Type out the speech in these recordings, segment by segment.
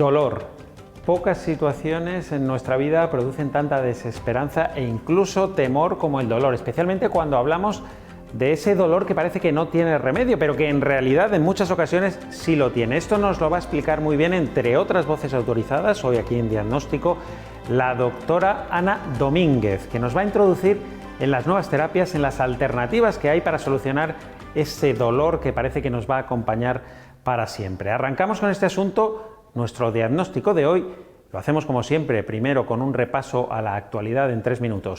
Dolor. Pocas situaciones en nuestra vida producen tanta desesperanza e incluso temor como el dolor, especialmente cuando hablamos de ese dolor que parece que no tiene remedio, pero que en realidad en muchas ocasiones sí lo tiene. Esto nos lo va a explicar muy bien, entre otras voces autorizadas, hoy aquí en Diagnóstico, la doctora Ana Domínguez, que nos va a introducir en las nuevas terapias, en las alternativas que hay para solucionar ese dolor que parece que nos va a acompañar para siempre. Arrancamos con este asunto. Nuestro diagnóstico de hoy lo hacemos como siempre, primero con un repaso a la actualidad en 3 minutos.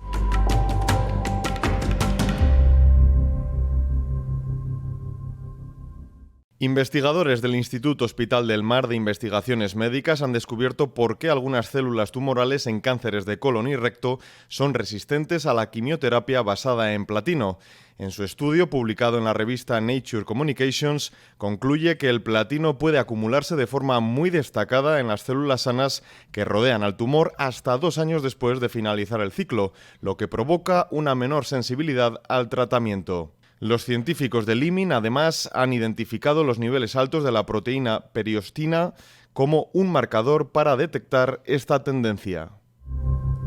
Investigadores del Instituto Hospital del Mar de Investigaciones Médicas han descubierto por qué algunas células tumorales en cánceres de colon y recto son resistentes a la quimioterapia basada en platino. En su estudio, publicado en la revista Nature Communications, concluye que el platino puede acumularse de forma muy destacada en las células sanas que rodean al tumor hasta 2 años después de finalizar el ciclo, lo que provoca una menor sensibilidad al tratamiento. Los científicos del IMIN, además, han identificado los niveles altos de la proteína periostina como un marcador para detectar esta tendencia.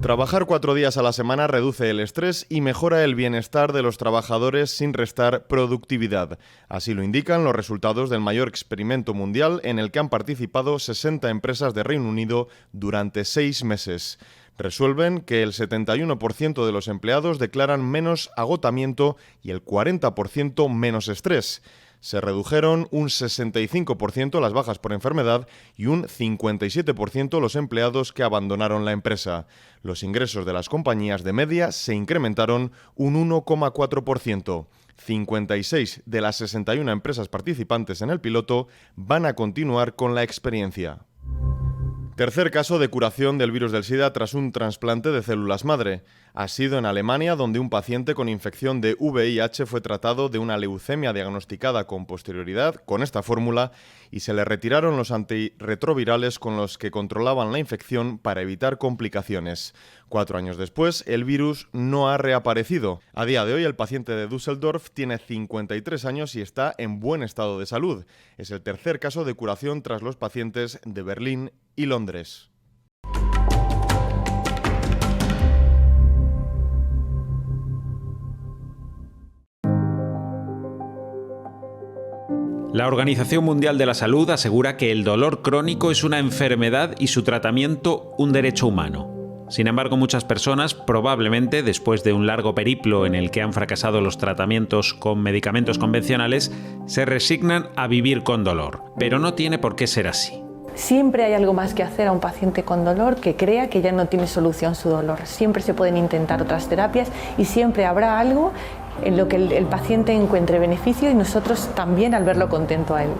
Trabajar 4 días a la semana reduce el estrés y mejora el bienestar de los trabajadores sin restar productividad. Así lo indican los resultados del mayor experimento mundial en el que han participado 60 empresas de Reino Unido durante 6 meses. Resuelven que el 71% de los empleados declaran menos agotamiento y el 40% menos estrés. Se redujeron un 65% las bajas por enfermedad y un 57% los empleados que abandonaron la empresa. Los ingresos de las compañías de media se incrementaron un 1,4%. 56 de las 61 empresas participantes en el piloto van a continuar con la experiencia. Tercer caso de curación del virus del SIDA tras un trasplante de células madre. Ha sido en Alemania, donde un paciente con infección de VIH fue tratado de una leucemia diagnosticada con posterioridad con esta fórmula y se le retiraron los antirretrovirales con los que controlaban la infección para evitar complicaciones. 4 años después, el virus no ha reaparecido. A día de hoy, el paciente de Düsseldorf tiene 53 años y está en buen estado de salud. Es el tercer caso de curación tras los pacientes de Berlín y Londres. La Organización Mundial de la Salud asegura que el dolor crónico es una enfermedad y su tratamiento un derecho humano. Sin embargo, muchas personas, probablemente después de un largo periplo en el que han fracasado los tratamientos con medicamentos convencionales, se resignan a vivir con dolor. Pero no tiene por qué ser así. Siempre hay algo más que hacer a un paciente con dolor que crea que ya no tiene solución su dolor. Siempre se pueden intentar otras terapias y siempre habrá algo en lo que el paciente encuentre beneficio y nosotros también al verlo contento a él.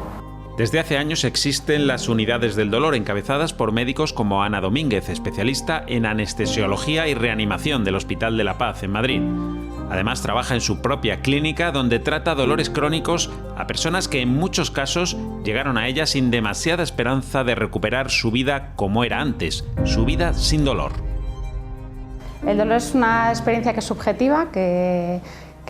Desde hace años existen las unidades del dolor encabezadas por médicos como Ana Domínguez, especialista en anestesiología y reanimación del Hospital de la Paz en Madrid. Además, trabaja en su propia clínica donde trata dolores crónicos a personas que en muchos casos llegaron a ella sin demasiada esperanza de recuperar su vida como era antes, su vida sin dolor. El dolor es una experiencia que es subjetiva, que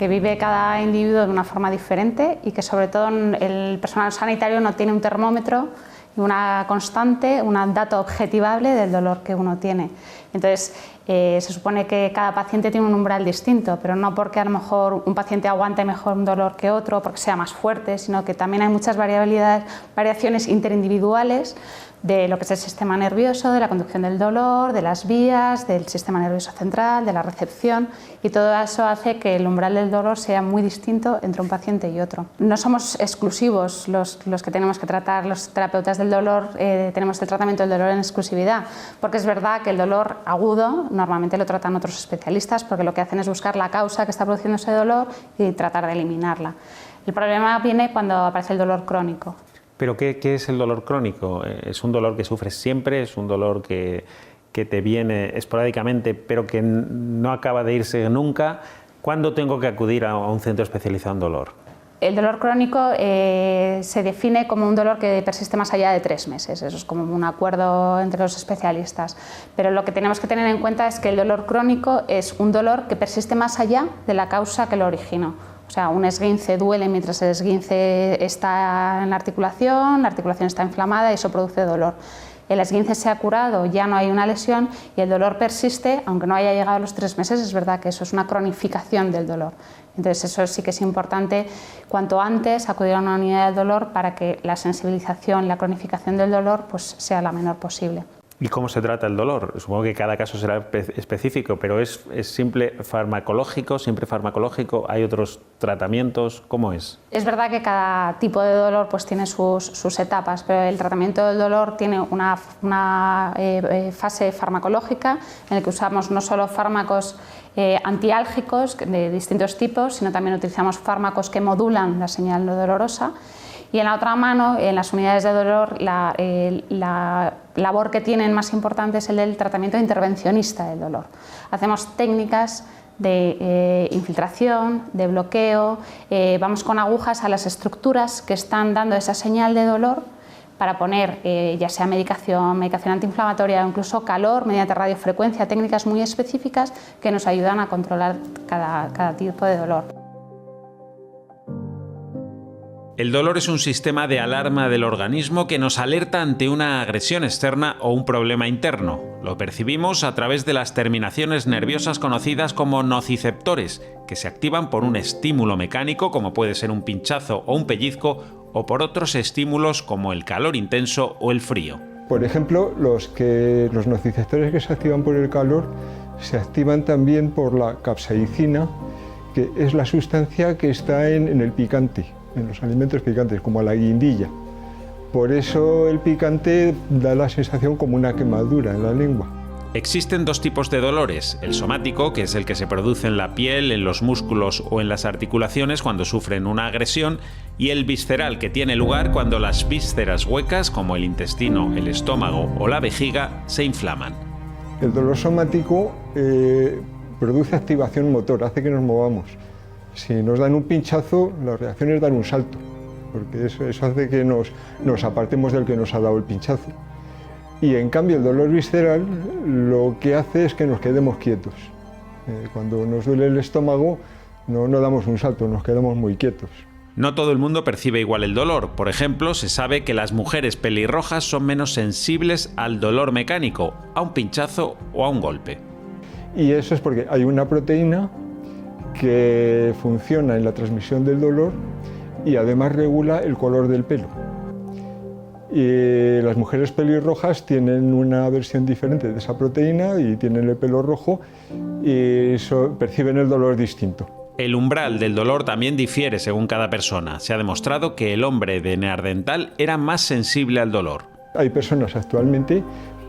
vive cada individuo de una forma diferente y que sobre todo el personal sanitario no tiene un termómetro, una constante, un dato objetivable del dolor que uno tiene. Entonces, se supone que cada paciente tiene un umbral distinto, pero no porque a lo mejor un paciente aguante mejor un dolor que otro, porque sea más fuerte, sino que también hay muchas variaciones interindividuales de lo que es el sistema nervioso, de la conducción del dolor, de las vías, del sistema nervioso central, de la recepción, y todo eso hace que el umbral del dolor sea muy distinto entre un paciente y otro. No somos exclusivos los que tenemos que tratar, los terapeutas del dolor, tenemos el tratamiento del dolor en exclusividad, porque es verdad que el dolor agudo normalmente lo tratan otros especialistas porque lo que hacen es buscar la causa que está produciendo ese dolor y tratar de eliminarla. El problema viene cuando aparece el dolor crónico. ¿Pero qué es el dolor crónico? ¿Es un dolor que sufres siempre? ¿Es un dolor que te viene esporádicamente pero que no acaba de irse nunca? ¿Cuándo tengo que acudir a un centro especializado en dolor? El dolor crónico se define como un dolor que persiste más allá de 3 meses. Eso es como un acuerdo entre los especialistas. Pero lo que tenemos que tener en cuenta es que el dolor crónico es un dolor que persiste más allá de la causa que lo originó. O sea, un esguince duele mientras el esguince está en la articulación está inflamada y eso produce dolor. el esguince se ha curado, ya no hay una lesión y el dolor persiste, aunque no haya llegado a los 3 meses, es verdad que eso es una cronificación del dolor. Entonces eso sí que es importante cuanto antes acudir a una unidad de dolor para que la sensibilización, la cronificación del dolor pues sea la menor posible. ¿Y cómo se trata el dolor? Supongo que cada caso será específico, pero ¿es siempre farmacológico? ¿Hay otros tratamientos? ¿Cómo es? Es verdad que cada tipo de dolor pues tiene sus etapas, pero el tratamiento del dolor tiene una fase farmacológica en la que usamos no solo fármacos antiálgicos de distintos tipos, sino también utilizamos fármacos que modulan la señal no dolorosa. Y en la otra mano, en las unidades de dolor, la labor que tienen más importante es el del tratamiento intervencionista del dolor. Hacemos técnicas de infiltración, de bloqueo, vamos con agujas a las estructuras que están dando esa señal de dolor para poner ya sea medicación antiinflamatoria o incluso calor mediante radiofrecuencia, técnicas muy específicas que nos ayudan a controlar cada tipo de dolor. El dolor es un sistema de alarma del organismo que nos alerta ante una agresión externa o un problema interno. Lo percibimos a través de las terminaciones nerviosas conocidas como nociceptores, que se activan por un estímulo mecánico como puede ser un pinchazo o un pellizco, o por otros estímulos como el calor intenso o el frío. Por ejemplo, los nociceptores que se activan por el calor se activan también por la capsaicina, que es la sustancia que está en el picante, en los alimentos picantes, como la guindilla. Por eso el picante da la sensación como una quemadura en la lengua. Existen 2 tipos de dolores, el somático, que es el que se produce en la piel, en los músculos o en las articulaciones cuando sufren una agresión, y el visceral, que tiene lugar cuando las vísceras huecas, como el intestino, el estómago o la vejiga, se inflaman. El dolor somático produce activación motora, hace que nos movamos. Si nos dan un pinchazo, la reacción es dar un salto, porque eso hace que nos apartemos del que nos ha dado el pinchazo. Y en cambio el dolor visceral lo que hace es que nos quedemos quietos. Cuando nos duele el estómago no damos un salto, nos quedamos muy quietos. No todo el mundo percibe igual el dolor. Por ejemplo, se sabe que las mujeres pelirrojas son menos sensibles al dolor mecánico, a un pinchazo o a un golpe. Y eso es porque hay una proteína que funciona en la transmisión del dolor y además regula el color del pelo. Y las mujeres pelirrojas tienen una versión diferente de esa proteína y tienen el pelo rojo y perciben el dolor distinto. El umbral del dolor también difiere según cada persona. Se ha demostrado que el hombre de Neandertal era más sensible al dolor. Hay personas actualmente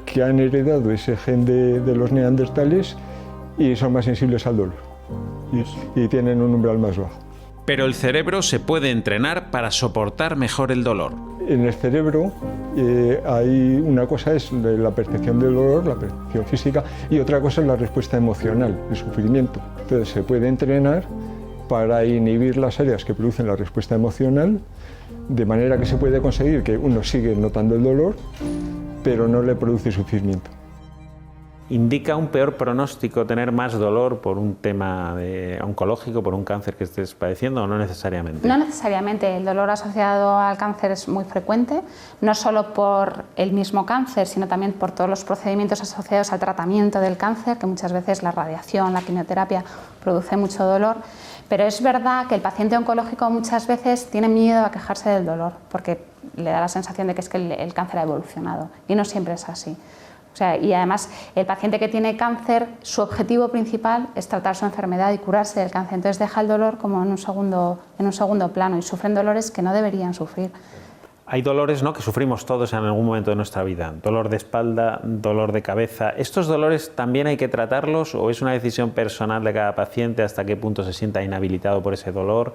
que han heredado ese gen de los neandertales y son más sensibles al dolor. Y tienen un umbral más bajo. Pero el cerebro se puede entrenar para soportar mejor el dolor. En el cerebro hay una cosa es la percepción del dolor, la percepción física, y otra cosa es la respuesta emocional, el sufrimiento. Entonces se puede entrenar para inhibir las áreas que producen la respuesta emocional, de manera que se puede conseguir que uno sigue notando el dolor, pero no le produce sufrimiento. ¿Indica un peor pronóstico tener más dolor por un tema oncológico, por un cáncer que estés padeciendo o no necesariamente? No necesariamente. El dolor asociado al cáncer es muy frecuente, no solo por el mismo cáncer, sino también por todos los procedimientos asociados al tratamiento del cáncer, que muchas veces la radiación, la quimioterapia produce mucho dolor. Pero es verdad que el paciente oncológico muchas veces tiene miedo a quejarse del dolor, porque le da la sensación de que es que el cáncer ha evolucionado, y no siempre es así. Y además el paciente que tiene cáncer, su objetivo principal es tratar su enfermedad y curarse del cáncer, entonces deja el dolor como en un segundo plano y sufren dolores que no deberían sufrir. Hay dolores, ¿no?, que sufrimos todos en algún momento de nuestra vida, dolor de espalda, dolor de cabeza. ¿Estos dolores también hay que tratarlos o es una decisión personal de cada paciente hasta qué punto se sienta inhabilitado por ese dolor?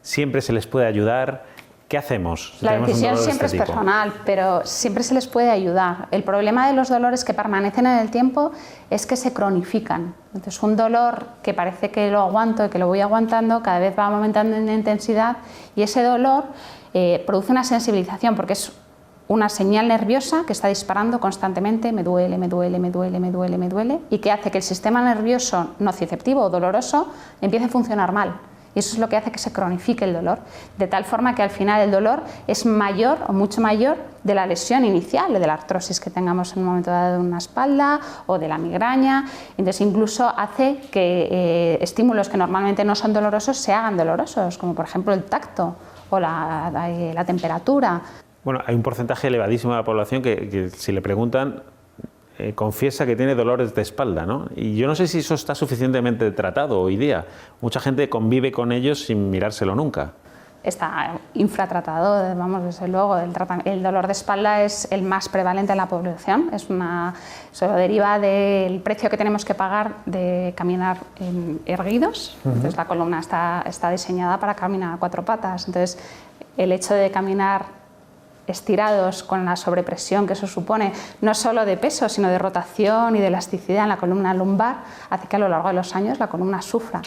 ¿Siempre se les puede ayudar? ¿Qué hacemos? La decisión siempre es personal, pero siempre se les puede ayudar. El problema de los dolores que permanecen en el tiempo es que se cronifican. Entonces, un dolor que parece que lo aguanto y que lo voy aguantando, cada vez va aumentando en intensidad y ese dolor produce una sensibilización porque es una señal nerviosa que está disparando constantemente, me duele, me duele, me duele, me duele, me duele, y que hace que el sistema nervioso nociceptivo o doloroso empiece a funcionar mal. Y y eso es lo que hace que se cronifique el dolor, de tal forma que al final el dolor es mayor o mucho mayor de la lesión inicial, de la artrosis que tengamos en un momento dado de una espalda o de la migraña. Entonces incluso hace que estímulos que normalmente no son dolorosos se hagan dolorosos, como por ejemplo el tacto o la temperatura. Bueno, hay un porcentaje elevadísimo de la población que si le preguntan confiesa que tiene dolores de espalda, ¿no? Y yo no sé si eso está suficientemente tratado hoy día. Mucha gente convive con ellos sin mirárselo nunca. Está infratratado, vamos, desde luego. El dolor de espalda es el más prevalente en la población. Se deriva del precio que tenemos que pagar de caminar erguidos. Entonces la columna está diseñada para caminar a 4 patas. Entonces el hecho de caminar estirados con la sobrepresión que eso supone, no solo de peso, sino de rotación y de elasticidad en la columna lumbar, hace que a lo largo de los años la columna sufra.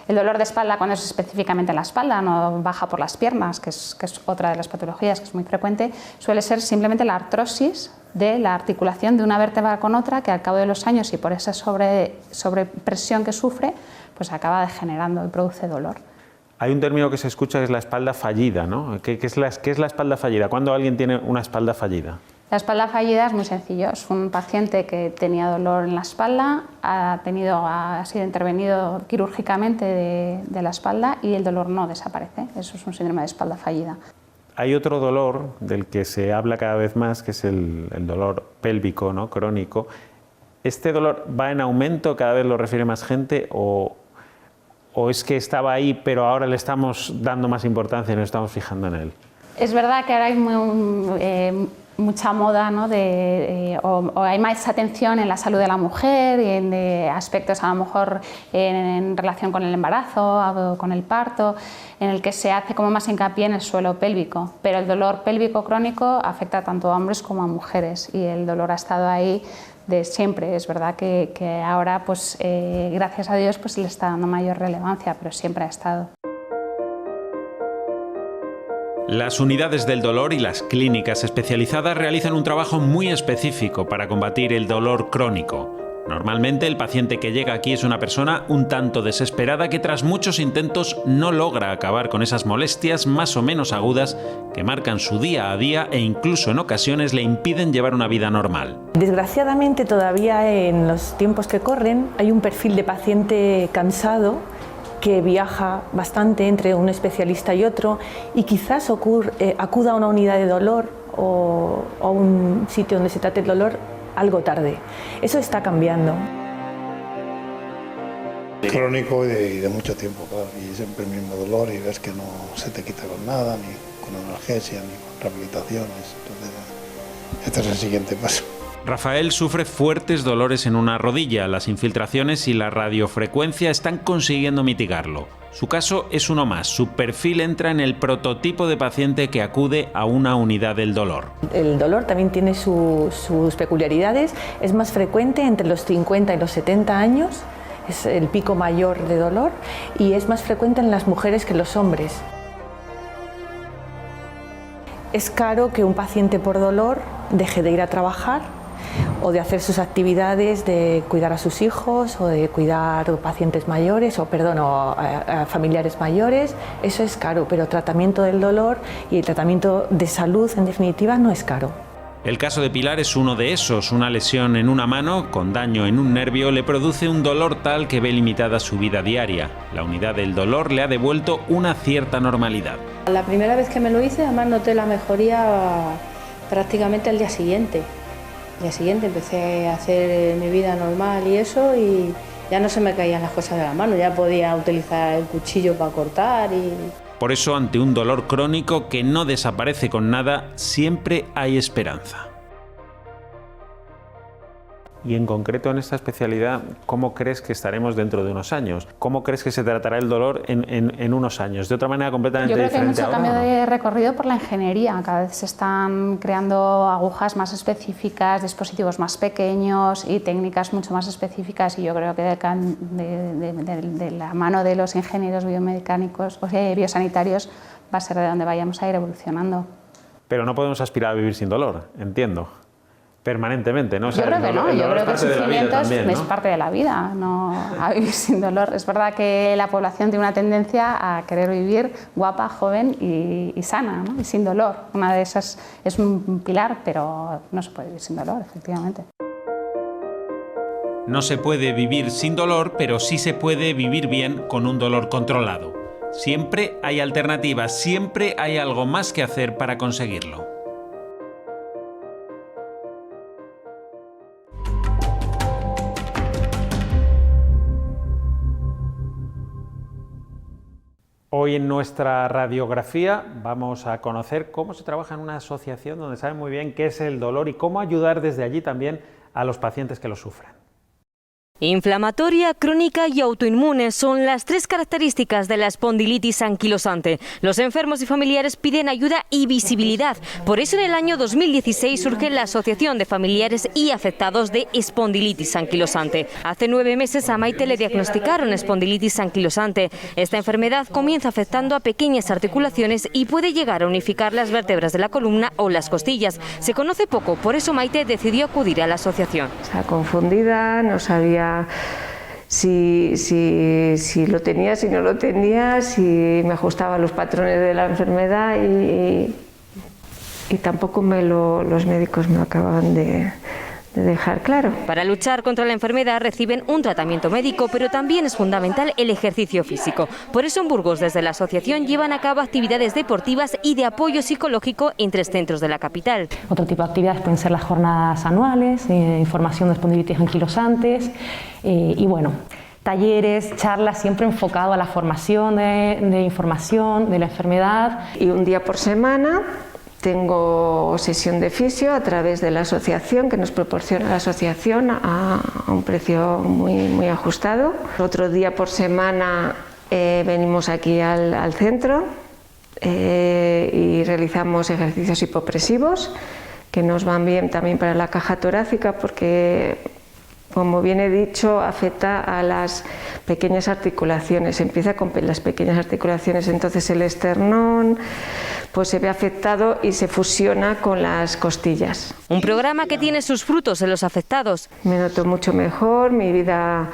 El dolor de espalda, cuando es específicamente en la espalda, no baja por las piernas, que es otra de las patologías que es muy frecuente, suele ser simplemente la artrosis de la articulación de una vértebra con otra, que al cabo de los años y por esa sobrepresión que sufre, pues acaba degenerando y produce dolor. Hay un término que se escucha que es la espalda fallida, ¿no? ¿Qué es la espalda fallida? ¿Cuándo alguien tiene una espalda fallida? La espalda fallida es muy sencillo. Es un paciente que tenía dolor en la espalda, ha sido intervenido quirúrgicamente de la espalda y el dolor no desaparece. Eso es un síndrome de espalda fallida. Hay otro dolor del que se habla cada vez más, que es el dolor pélvico, ¿no? Crónico. ¿Este dolor va en aumento, cada vez lo refiere más gente, o es que estaba ahí pero ahora le estamos dando más importancia y nos estamos fijando en él? Es verdad que ahora hay mucha moda, ¿no? O hay más atención en la salud de la mujer y en aspectos a lo mejor en relación con el embarazo o con el parto, en el que se hace como más hincapié en el suelo pélvico, pero el dolor pélvico crónico afecta tanto a hombres como a mujeres y el dolor ha estado ahí de siempre. Es verdad que ahora, pues, gracias a Dios, pues le está dando mayor relevancia, pero siempre ha estado. Las unidades del dolor y las clínicas especializadas realizan un trabajo muy específico para combatir el dolor crónico. Normalmente el paciente que llega aquí es una persona un tanto desesperada que tras muchos intentos no logra acabar con esas molestias más o menos agudas que marcan su día a día e incluso en ocasiones le impiden llevar una vida normal. Desgraciadamente todavía en los tiempos que corren hay un perfil de paciente cansado que viaja bastante entre un especialista y otro y quizás acuda a una unidad de dolor o a un sitio donde se trate el dolor algo tarde. Eso está cambiando. Crónico y de mucho tiempo, claro, y siempre el mismo dolor y ves que no se te quita con nada, ni con analgesia, ni con rehabilitaciones. Entonces, este es el siguiente paso. Rafael sufre fuertes dolores en una rodilla. Las infiltraciones y la radiofrecuencia están consiguiendo mitigarlo. Su caso es uno más. Su perfil entra en el prototipo de paciente que acude a una unidad del dolor. El dolor también tiene sus peculiaridades. Es más frecuente entre los 50 y los 70 años. Es el pico mayor de dolor y es más frecuente en las mujeres que en los hombres. Es caro que un paciente por dolor deje de ir a trabajar o de hacer sus actividades de cuidar a sus hijos o de cuidar a pacientes mayores o a familiares mayores. Eso es caro, pero el tratamiento del dolor y el tratamiento de salud en definitiva no es caro. El caso de Pilar es uno de esos. Una lesión en una mano con daño en un nervio le produce un dolor tal que ve limitada su vida diaria. La unidad del dolor le ha devuelto una cierta normalidad. La primera vez que me lo hice, además noté la mejoría prácticamente al día siguiente. Al día siguiente empecé a hacer mi vida normal y eso, y ya no se me caían las cosas de la mano, ya podía utilizar el cuchillo para cortar y... Por eso, ante un dolor crónico que no desaparece con nada, siempre hay esperanza. Y en concreto en esta especialidad, ¿cómo crees que estaremos dentro de unos años? ¿Cómo crees que se tratará el dolor en unos años? ¿De otra manera completamente diferente? Yo creo que hay mucho ahora, cambio ¿no? de recorrido por la ingeniería. Cada vez se están creando agujas más específicas, dispositivos más pequeños y técnicas mucho más específicas, y yo creo que de la mano de los ingenieros biomecánicos o biosanitarios va a ser de donde vayamos a ir evolucionando. Pero no podemos aspirar a vivir sin dolor, entiendo. permanentemente, ¿no? O Yo sea, creo que no, yo creo que el sufrimiento es parte de la vida, no a vivir sin dolor. Es verdad que la población tiene una tendencia a querer vivir guapa, joven y sana, ¿no? Y sin dolor. Una de esas es un pilar, pero no se puede vivir sin dolor, efectivamente. No se puede vivir sin dolor, pero sí se puede vivir bien con un dolor controlado. Siempre hay alternativas, siempre hay algo más que hacer para conseguirlo. Hoy en nuestra radiografía vamos a conocer cómo se trabaja en una asociación donde saben muy bien qué es el dolor y cómo ayudar desde allí también a los pacientes que lo sufren. Inflamatoria, crónica y autoinmune son las tres características de la espondilitis anquilosante. Los enfermos y familiares piden ayuda y visibilidad. Por eso en el año 2016 surge la Asociación de Familiares y Afectados de Espondilitis Anquilosante. Hace 9 meses a Maite le diagnosticaron espondilitis anquilosante. Esta enfermedad comienza afectando a pequeñas articulaciones y puede llegar a unificar las vértebras de la columna o las costillas. Se conoce poco, por eso Maite decidió acudir a la asociación. Estaba confundida, no sabía si lo tenía, si no lo tenía, si me ajustaba a los patrones de la enfermedad y tampoco los médicos me acababan de dejar claro. Para luchar contra la enfermedad reciben un tratamiento médico, pero también es fundamental el ejercicio físico. Por eso en Burgos, desde la asociación, llevan a cabo actividades deportivas y de apoyo psicológico en 3 centros de la capital. Otro tipo de actividades pueden ser las jornadas anuales, información de espondilitis anquilosantes y bueno, talleres, charlas, siempre enfocado a la formación de información de la enfermedad. Y un día por semana tengo sesión de fisio a través de la asociación, que nos proporciona la asociación a un precio muy ajustado. Otro día por semana venimos aquí al centro y realizamos ejercicios hipopresivos que nos van bien también para la caja torácica porque, como bien he dicho, afecta a las pequeñas articulaciones. Empieza con las pequeñas articulaciones, entonces el esternón pues se ve afectado y se fusiona con las costillas. Un programa que tiene sus frutos en los afectados. Me noto mucho mejor, mi vida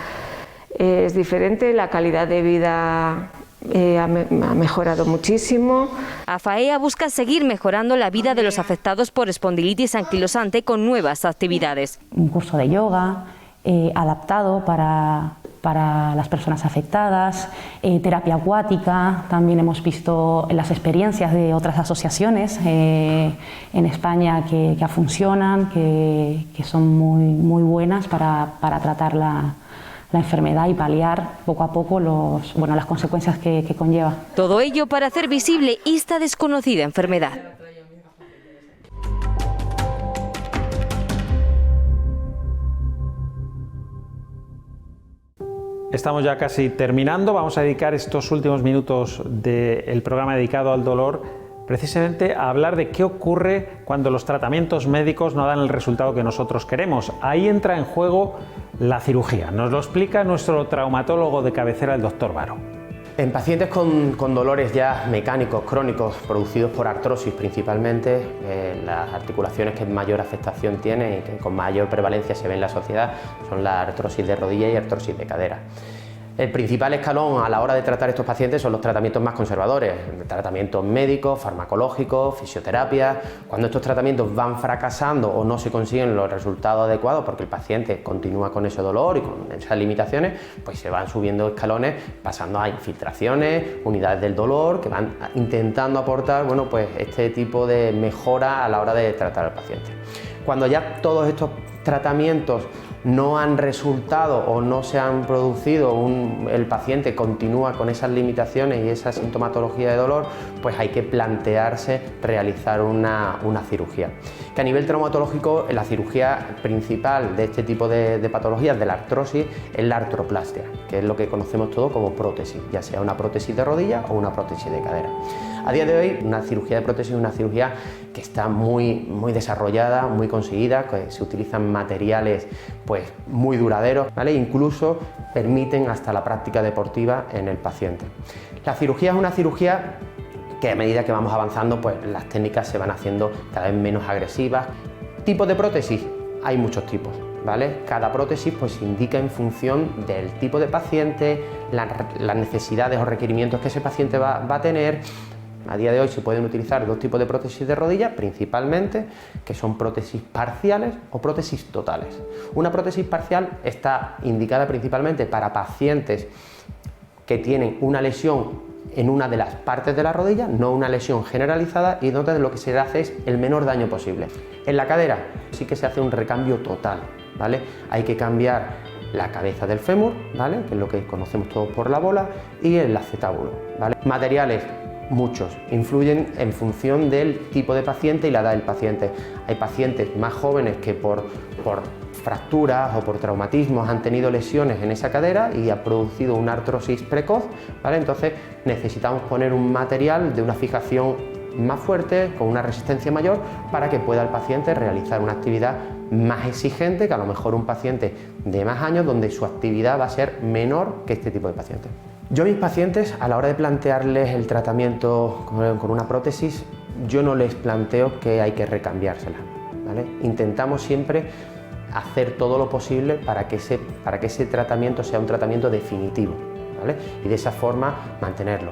es diferente, la calidad de vida ha mejorado muchísimo. AFAEA busca seguir mejorando la vida de los afectados por espondilitis anquilosante con nuevas actividades. Un curso de yoga adaptado para las personas afectadas, terapia acuática, también hemos visto las experiencias de otras asociaciones en España que funcionan, que son muy buenas para tratar la enfermedad y paliar poco a poco las consecuencias que conlleva. Todo ello para hacer visible esta desconocida enfermedad. Estamos ya casi terminando, vamos a dedicar estos últimos minutos del programa dedicado al dolor precisamente a hablar de qué ocurre cuando los tratamientos médicos no dan el resultado que nosotros queremos. Ahí entra en juego la cirugía. Nos lo explica nuestro traumatólogo de cabecera, el doctor Varo. En pacientes con dolores ya mecánicos, crónicos, producidos por artrosis principalmente, las articulaciones que mayor afectación tienen y que con mayor prevalencia se ve en la sociedad son la artrosis de rodilla y artrosis de cadera. El principal escalón a la hora de tratar estos pacientes son los tratamientos más conservadores, tratamientos médicos, farmacológicos, fisioterapia. Cuando estos tratamientos van fracasando o no se consiguen los resultados adecuados porque el paciente continúa con ese dolor y con esas limitaciones, pues se van subiendo escalones, pasando a infiltraciones, unidades del dolor, que van intentando aportar pues este tipo de mejora a la hora de tratar al paciente. Cuando ya todos estos tratamientos no han resultado o no se han producido, el paciente continúa con esas limitaciones y esa sintomatología de dolor, pues hay que plantearse realizar una cirugía. Que a nivel traumatológico, la cirugía principal de este tipo de patologías, de la artrosis, es la artroplastia, que es lo que conocemos todos como prótesis, ya sea una prótesis de rodilla o una prótesis de cadera. A día de hoy, una cirugía de prótesis es una cirugía que está muy desarrollada, muy conseguida, que se utilizan materiales pues muy duraderos, ¿vale? Incluso permiten hasta la práctica deportiva en el paciente. La cirugía es una cirugía que a medida que vamos avanzando, pues las técnicas se van haciendo cada vez menos agresivas. ¿Tipos de prótesis? hay muchos tipos, ¿vale? Cada prótesis pues se indica en función del tipo de paciente, las necesidades o requerimientos que ese paciente va a tener. A día de hoy se pueden utilizar dos tipos de prótesis de rodilla principalmente, que son prótesis parciales o prótesis totales. Una prótesis parcial está indicada principalmente para pacientes que tienen una lesión en una de las partes de la rodilla, no una lesión generalizada, y donde lo que se hace es el menor daño posible. En la cadera sí que se hace un recambio total, ¿vale? Hay que cambiar la cabeza del fémur, ¿vale? Que es lo que conocemos todos por la bola, y el acetábulo, ¿vale? Materiales, muchos, influyen en función del tipo de paciente y la edad del paciente. Hay pacientes más jóvenes que por fracturas o por traumatismos han tenido lesiones en esa cadera y ha producido una artrosis precoz, ¿vale? Entonces necesitamos poner un material de una fijación más fuerte, con una resistencia mayor, para que pueda el paciente realizar una actividad más exigente que a lo mejor un paciente de más años, donde su actividad va a ser menor que este tipo de pacientes. Yo a mis pacientes, a la hora de plantearles el tratamiento con una prótesis, yo no les planteo que hay que recambiársela, ¿vale? Intentamos siempre hacer todo lo posible para que ese tratamiento sea un tratamiento definitivo, ¿vale? Y de esa forma mantenerlo.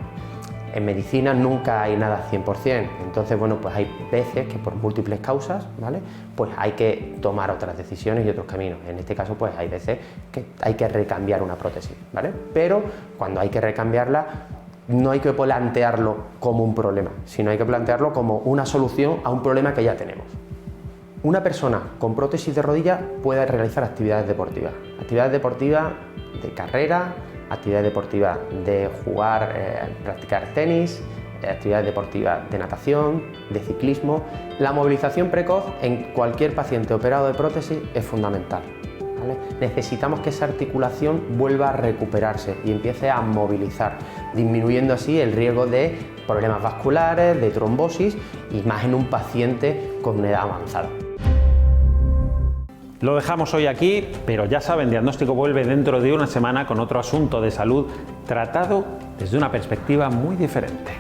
En medicina nunca hay nada 100%, entonces bueno, pues hay veces que por múltiples causas, ¿vale? Pues hay que tomar otras decisiones y otros caminos. En este caso pues hay veces que hay que recambiar una prótesis, ¿vale? Pero cuando hay que recambiarla no hay que plantearlo como un problema, sino hay que plantearlo como una solución a un problema que ya tenemos. Una persona con prótesis de rodilla puede realizar actividades deportivas de carrera, actividades deportivas de jugar, practicar tenis, actividades deportivas de natación, de ciclismo. La movilización precoz en cualquier paciente operado de prótesis es fundamental, ¿vale? Necesitamos que esa articulación vuelva a recuperarse y empiece a movilizar, disminuyendo así el riesgo de problemas vasculares, de trombosis, y más en un paciente con una edad avanzada. Lo dejamos hoy aquí, pero ya saben, Diagnóstico vuelve dentro de una semana con otro asunto de salud tratado desde una perspectiva muy diferente.